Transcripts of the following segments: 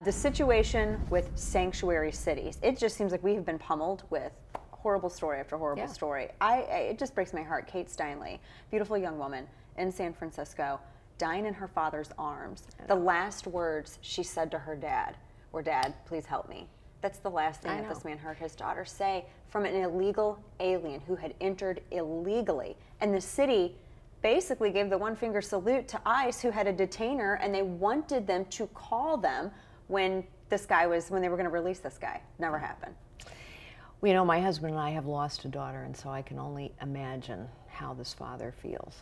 The situation with sanctuary cities, it just seems like we have been pummeled with horrible story after horrible story. It just breaks my heart. Kate Steinle, beautiful young woman in San Francisco, dying in her father's arms. The last words she said to her dad were, "Dad, please help me." That's the last thing that this man heard his daughter say from an illegal alien who had entered illegally. And the city basically gave the one-finger salute to ICE, who had a detainer, and they wanted them to call them when they were going to release this guy. Never happened. Well, you know, my husband and I have lost a daughter, and so I can only imagine how this father feels.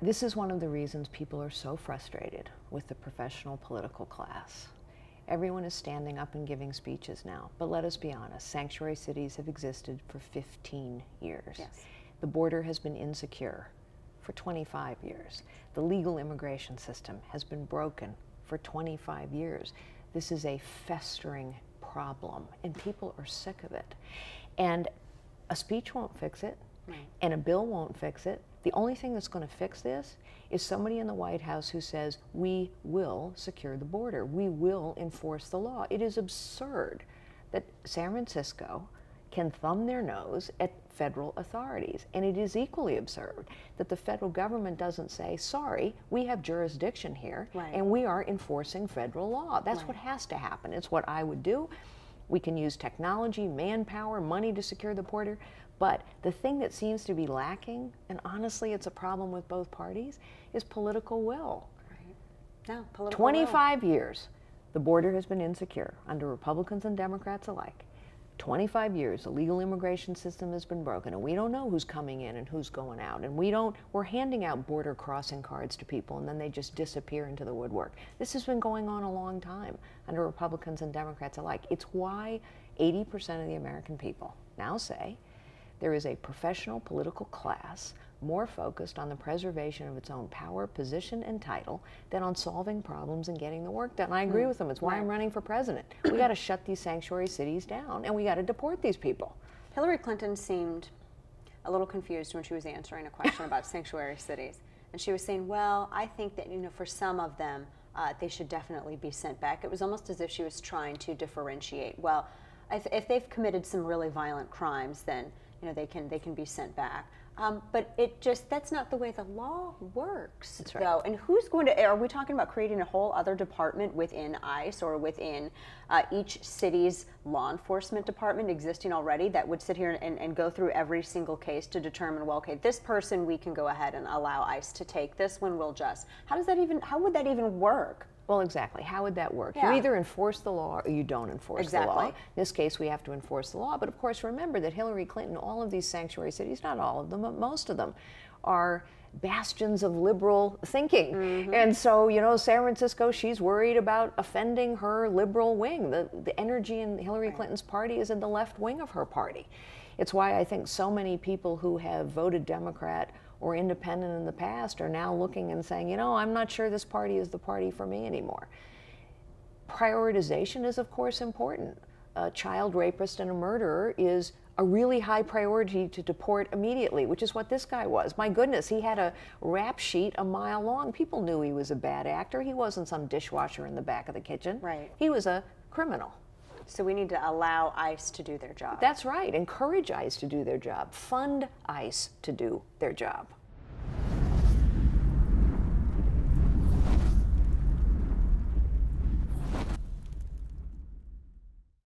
This is one of the reasons people are so frustrated with the professional political class. Everyone is standing up and giving speeches now, but let us be honest, sanctuary cities have existed for 15 years. Yes. The border has been insecure for 25 years. The legal immigration system has been broken for 25 years. This is a festering problem, and people are sick of it. And a speech won't fix it, and a bill won't fix it. The only thing that's going to fix this is somebody in the White House who says, we will secure the border, we will enforce the law. It is absurd that San Francisco can thumb their nose at federal authorities. And it is equally absurd that the federal government doesn't say, sorry, we have jurisdiction here, and we are enforcing federal law. That's what has to happen. It's what I would do. We can use technology, manpower, money to secure the border, but the thing that seems to be lacking, and honestly it's a problem with both parties, is political will. No, political 25 years, the border has been insecure under Republicans and Democrats alike. 25 years, the legal immigration system has been broken, and we don't know who's coming in and who's going out, and we're handing out border crossing cards to people, and then they just disappear into the woodwork. This has been going on a long time under Republicans and Democrats alike. It's why 80% of the American people now say there is a professional political class more focused on the preservation of its own power, position, and title than on solving problems and getting the work done. I agree with them. It's why I'm running for president. We got to shut these sanctuary cities down, and we got to deport these people. Hillary Clinton seemed a little confused when she was answering a question about sanctuary cities. And she was saying, well, I think that, for some of them, they should definitely be sent back. It was almost as if she was trying to differentiate. Well, if they've committed some really violent crimes, then they can be sent back. But that's not the way the law works. That's right. Though. And who's going to, are we talking about creating a whole other department within ICE or within each city's law enforcement department existing already that would sit here and go through every single case to determine, well, okay, this person we can go ahead and allow ICE to take, this one we'll just. How would that even work? Well, exactly. How would that work? You either enforce the law or you don't enforce the law. In this case, we have to enforce the law. But of course, remember that Hillary Clinton, all of these sanctuary cities, not all of them, but most of them, are bastions of liberal thinking. And so, San Francisco, she's worried about offending her liberal wing. The energy in Hillary Clinton's party is in the left wing of her party. It's why I think so many people who have voted Democrat or independent in the past are now looking and saying, I'm not sure this party is the party for me anymore. Prioritization is, of course, important. A child rapist and a murderer is a really high priority to deport immediately, which is what this guy was. My goodness, he had a rap sheet a mile long. People knew he was a bad actor. He wasn't some dishwasher in the back of the kitchen. He was a criminal. So we need to allow ICE to do their job. That's right. Encourage ICE to do their job. Fund ICE to do their job.